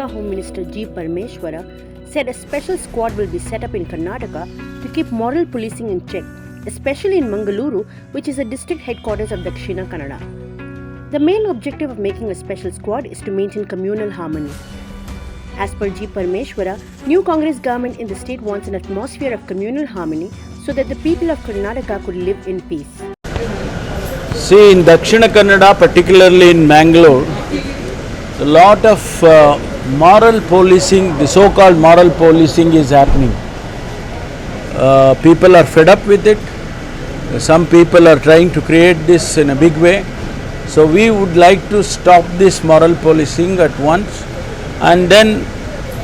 Karnataka Home Minister G. Parameshwara said a special squad will be set up in Karnataka to keep moral policing in check, especially in Mangaluru, which is a district headquarters of Dakshina Kannada. The main objective of making a special squad is to maintain communal harmony. As per G. Parameshwara, new Congress government in the state wants an atmosphere of communal harmony so that the people of Karnataka could live in peace. See, in Dakshina Kannada, particularly in Mangalore, a lot of moral policing, the so-called moral policing is happening. People are fed up with it. Some people are trying to create this in a big way. So we would like to stop this moral policing at once and then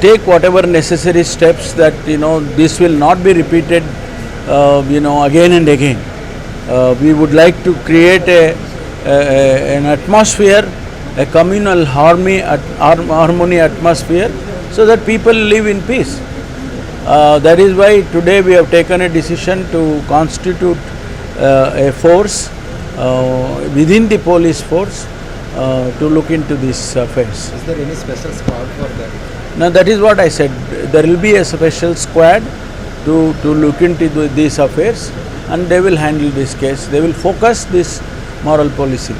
take whatever necessary steps that, this will not be repeated, again and again. We would like to create an atmosphere, a communal harmony atmosphere, so that people live in peace. That is why today we have taken a decision to constitute a force within the police force to look into these affairs. Is there any special squad for that? Now that is what I said. There will be a special squad to look into these affairs, and they will handle this case. They will focus this moral policing.